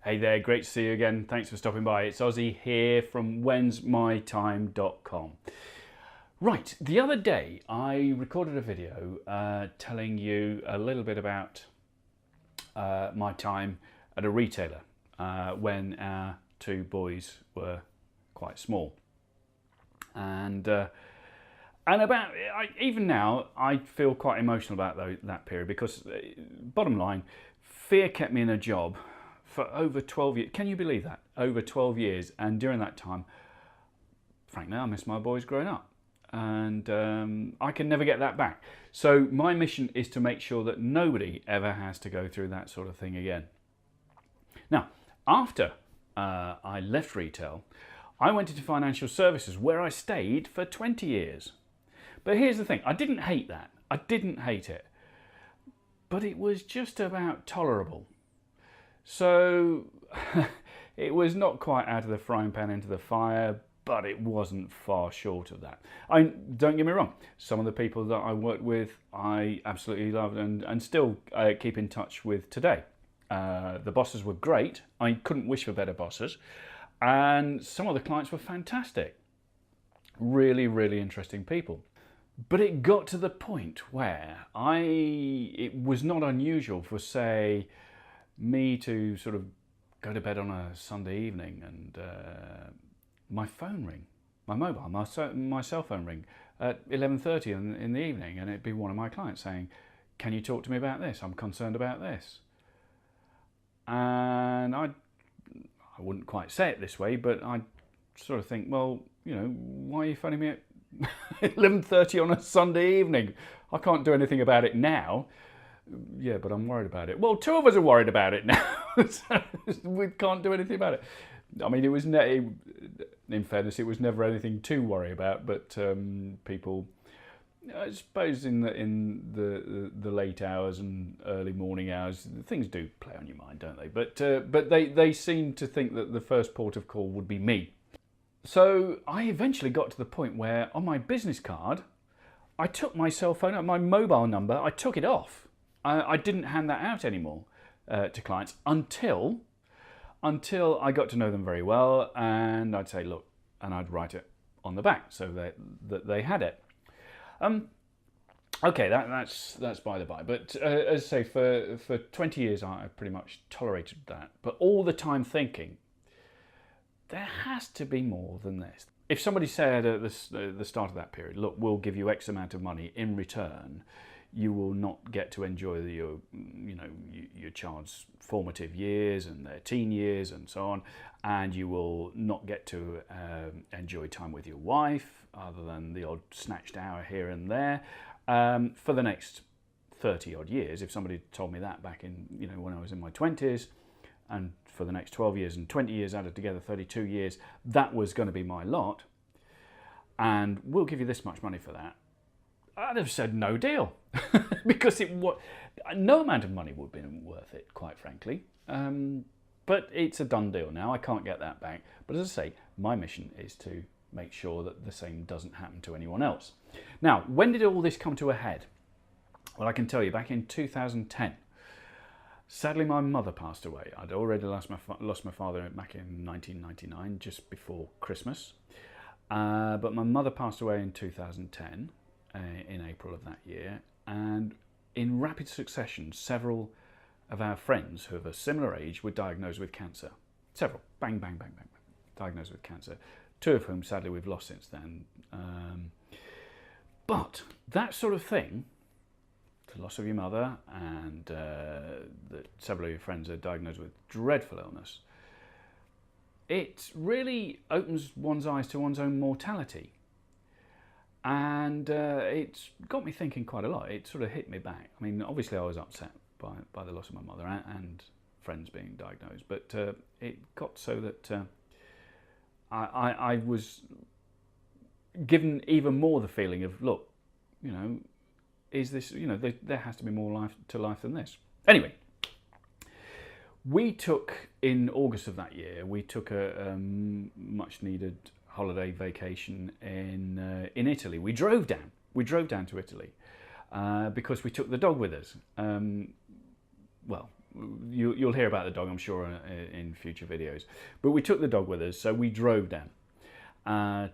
Hey there, great to see you again. Thanks for stopping by. It's Ozzy here from WhensMyTime.com. Right, the other day I recorded a video telling you a little bit about my time at a retailer when our two boys were quite small. And about even now, I feel quite emotional about that period because, bottom line, fear kept me in a job for over 12 years. Can you believe that? Over 12 years. And during that time, frankly, I miss my boys growing up. And I can never get that back. So my mission is to make sure that nobody ever has to go through that sort of thing again. Now, after I left retail, I went into financial services where I stayed for 20 years. But here's the thing, I didn't hate that. I didn't hate it. But it was just about tolerable. So it was not quite out of the frying pan into the fire, but it wasn't far short of that. Don't get me wrong, some of the people that I worked with I absolutely loved and still keep in touch with today. The bosses were great. I couldn't wish for better bosses. And some of the clients were fantastic. Really, really interesting people. But it got to the point where it was not unusual for, say, me to sort of go to bed on a Sunday evening and my phone ring, my mobile, my cell phone ring at 11:30 in the evening, and it'd be one of my clients saying, "Can you talk to me about this? I'm concerned about this." And I wouldn't quite say it this way, but I'd sort of think, well, you know, why are you phoning me at 11:30 on a Sunday evening? I can't do anything about it now. Yeah, but I'm worried about it. Well, two of us are worried about it now. So we can't do anything about it. I mean, in fairness, it was never anything to worry about. But people, I suppose, in the late hours and early morning hours, things do play on your mind, don't they? But they seem to think that the first port of call would be me. So I eventually got to the point where on my business card, I took my cell phone out, my mobile number, I took it off. I didn't hand that out anymore to clients until I got to know them very well, and I'd say, look, and I'd write it on the back so that they had it. Okay, that's by the by. But as I say, for 20 years, I pretty much tolerated that. But all the time thinking, there has to be more than this. If somebody said at the start of that period, look, we'll give you X amount of money in return, you will not get to enjoy your child's formative years and their teen years and so on, and you will not get to enjoy time with your wife other than the odd snatched hour here and there for the next 30 odd years. If somebody told me that back in when I was in my 20s, and for the next 12 years and 20 years added together, 32 years, that was going to be my lot, and we'll give you this much money for that, I'd have said no deal. Because no amount of money would have been worth it, quite frankly. But it's a done deal now. I can't get that back. But as I say, my mission is to make sure that the same doesn't happen to anyone else. Now, when did all this come to a head? Well, I can tell you, back in 2010. Sadly, my mother passed away. I'd already lost my father back in 1999, just before Christmas. But my mother passed away in 2010. In April of that year, and in rapid succession, several of our friends who of a similar age were diagnosed with cancer. Several, bang, bang, bang, bang, bang, diagnosed with cancer. Two of whom, sadly, we've lost since then. But that sort of thing, the loss of your mother, and that several of your friends are diagnosed with dreadful illness, it really opens one's eyes to one's own mortality. And it's got me thinking quite a lot. It sort of hit me back. I mean, obviously I was upset by the loss of my mother and friends being diagnosed, but it got so that I was given even more the feeling of, look, is this, there has to be more to life than this. Anyway, in August of that year, we took a much needed holiday vacation in Italy. We drove down to Italy because we took the dog with us. Well, you'll hear about the dog, I'm sure, in future videos. But we took the dog with us, so we drove down.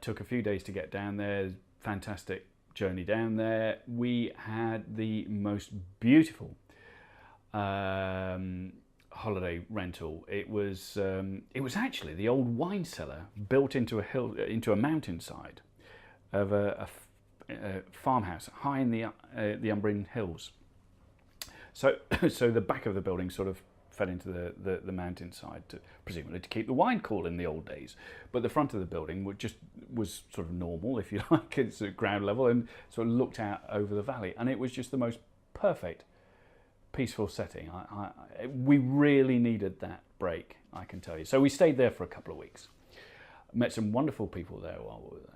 Took a few days to get down there. Fantastic journey down there. We had the most beautiful holiday rental. It was actually the old wine cellar built into a mountainside of a farmhouse high in the Umbrian Hills. So the back of the building sort of fell into the mountainside, presumably to keep the wine cool in the old days. But the front of the building was sort of normal, if you like. It's at ground level and sort of looked out over the valley, and it was just the most perfect, peaceful setting. We really needed that break, I can tell you. So we stayed there for a couple of weeks. Met some wonderful people there while we were there,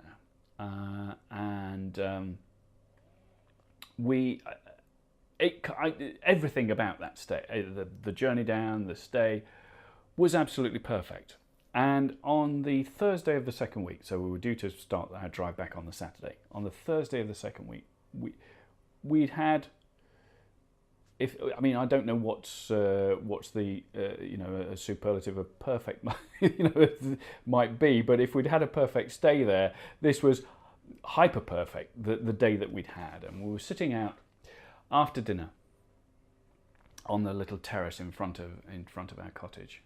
everything about that stay, the journey down, the stay, was absolutely perfect. And on the Thursday of the second week, so we were due to start our drive back on the Saturday. On the Thursday of the second week, we'd had, I don't know what's the a superlative of perfect might be, but if we'd had a perfect stay there, this was hyper perfect. The day that we'd had, and we were sitting out after dinner on the little terrace in front of our cottage,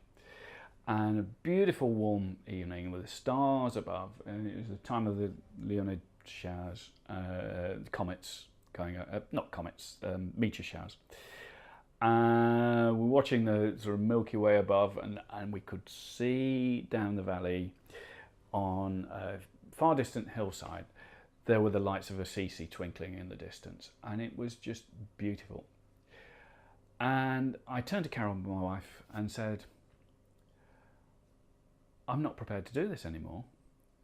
and a beautiful warm evening with the stars above, and it was the time of the Leonid showers, comets going not comets, meteor showers. We're watching the sort of Milky Way above, and we could see down the valley on a far distant hillside. There were the lights of Assisi twinkling in the distance, and it was just beautiful. And I turned to Carol, my wife, and said, "I'm not prepared to do this anymore."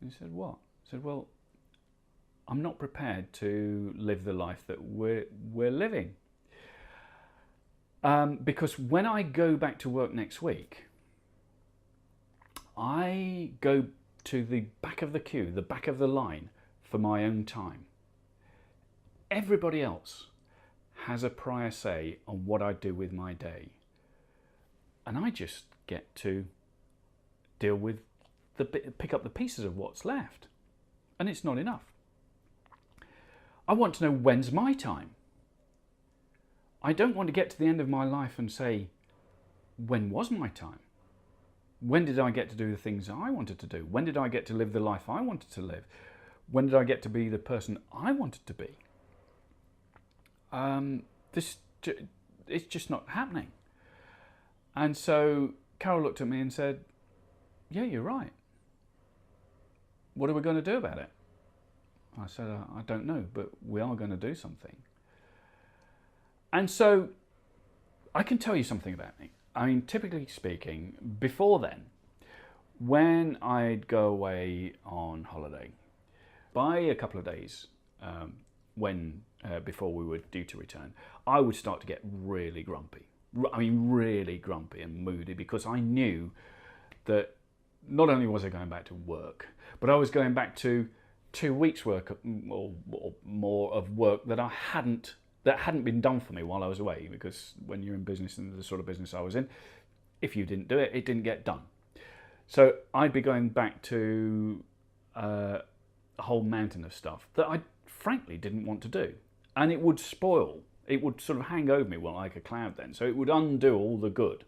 And she said, "What?" I said, "Well, I'm not prepared to live the life that we're living. Because when I go back to work next week, I go to the back of the queue, the back of the line, for my own time. Everybody else has a prior say on what I do with my day, and I just get to deal with pick up the pieces of what's left, and it's not enough. I want to know when's my time. I don't want to get to the end of my life and say, when was my time? When did I get to do the things I wanted to do? When did I get to live the life I wanted to live? When did I get to be the person I wanted to be?" It's just not happening. And so Carol looked at me and said, "Yeah, you're right. What are we going to do about it?" I said, "I don't know, but we are going to do something." And so I can tell you something about me. Typically speaking, before then, when I'd go away on holiday, by a couple of days, before we were due to return, I would start to get really grumpy. Really grumpy and moody, because I knew that not only was I going back to work, but I was going back to 2 weeks' work or more of work that hadn't been done for me while I was away. Because when you're in business, and the sort of business I was in, if you didn't do it, it didn't get done. So I'd be going back to a whole mountain of stuff that I frankly didn't want to do, and it would spoil. It would sort of hang over me like a cloud then, so it would undo all the good.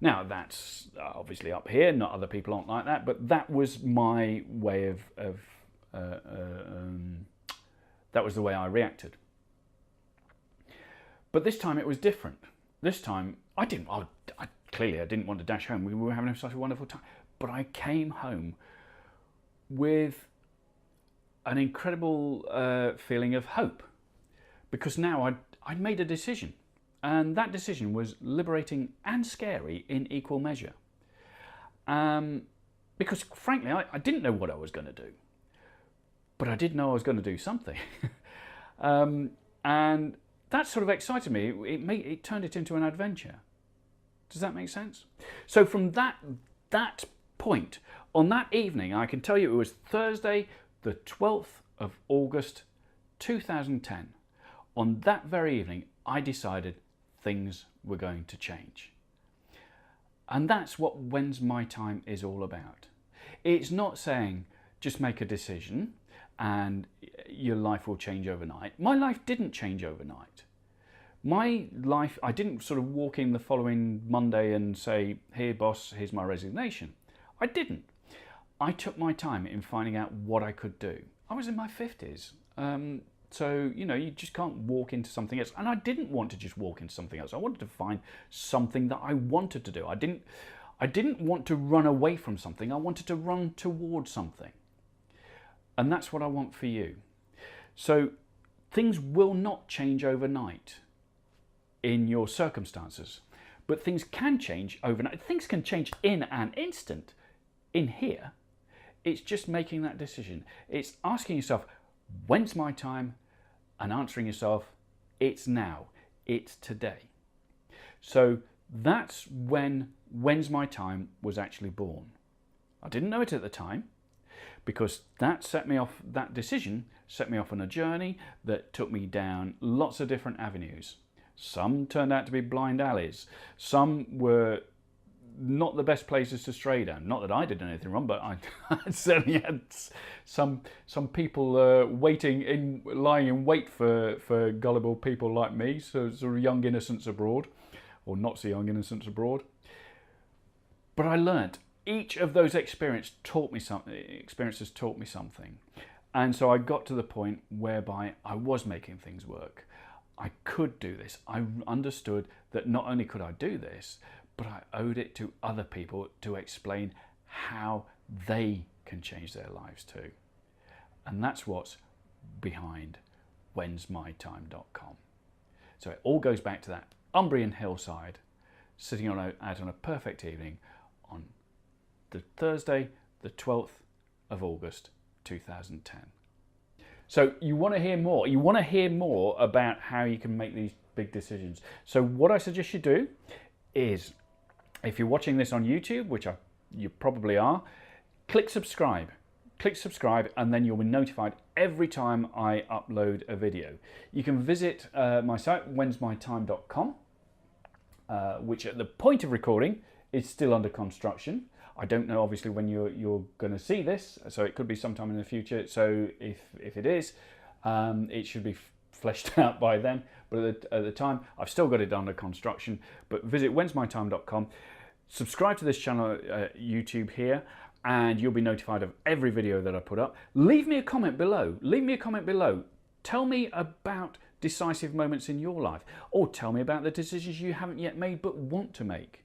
Now, that's obviously up here, not other people aren't like that, but that was my way that was the way I reacted. But this time it was different. This time I didn't want to dash home. We were having such a wonderful time. But I came home with an incredible feeling of hope, because now I'd made a decision, and that decision was liberating and scary in equal measure. Because frankly, I didn't know what I was going to do, but I did know I was going to do something. And that sort of excited me. It turned it into an adventure. Does that make sense? So from that point, on that evening, I can tell you it was Thursday, the 12th of August, 2010. On that very evening, I decided, things were going to change. And that's what When's My Time is all about. It's not saying just make a decision and your life will change overnight. My life didn't change overnight. My life, I didn't sort of walk in the following Monday and say, here boss, here's my resignation. I didn't. I took my time in finding out what I could do. I was in my 50s. So, you know, you just can't walk into something else. And I didn't want to just walk into something else. I wanted to find something that I wanted to do. I didn't want to run away from something. I wanted to run towards something. And that's what I want for you. So things will not change overnight in your circumstances, but things can change overnight. Things can change in an instant. In here, it's just making that decision. It's asking yourself, when's my time? And answering yourself, it's now, it's today. So that's when When's My Time was actually born. I didn't know it at the time, because that decision set me off on a journey that took me down lots of different avenues. Some turned out to be blind alleys. Some were not the best places to stray down. Not that I did anything wrong, but I certainly had some people lying in wait for gullible people like me, so sort of young innocents abroad, or not so young innocents abroad. But I learnt. Each of those experiences taught me something. And so I got to the point whereby I was making things work. I could do this. I understood that not only could I do this, but I owed it to other people to explain how they can change their lives too. And that's what's behind WhensMyTime.com. So it all goes back to that Umbrian hillside, sitting out on a perfect evening on the Thursday, the 12th of August, 2010. So you want to hear more. You want to hear more about how you can make these big decisions. So what I suggest you do is, if you're watching this on YouTube, which you probably are, click subscribe. Click subscribe and then you'll be notified every time I upload a video. You can visit my site, WhensMyTime.com, which at the point of recording is still under construction. I don't know obviously when you're going to see this, so it could be sometime in the future. So if it is, it should be fleshed out by then. But at the time, I've still got it under construction. But visit WhensMyTime.com, subscribe to this channel, YouTube here, and you'll be notified of every video that I put up. Leave me a comment below. Leave me a comment below. Tell me about decisive moments in your life, or tell me about the decisions you haven't yet made but want to make.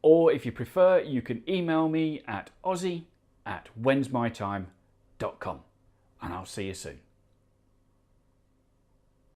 Or if you prefer, you can email me at ozzy@whensmytime.com, and I'll see you soon.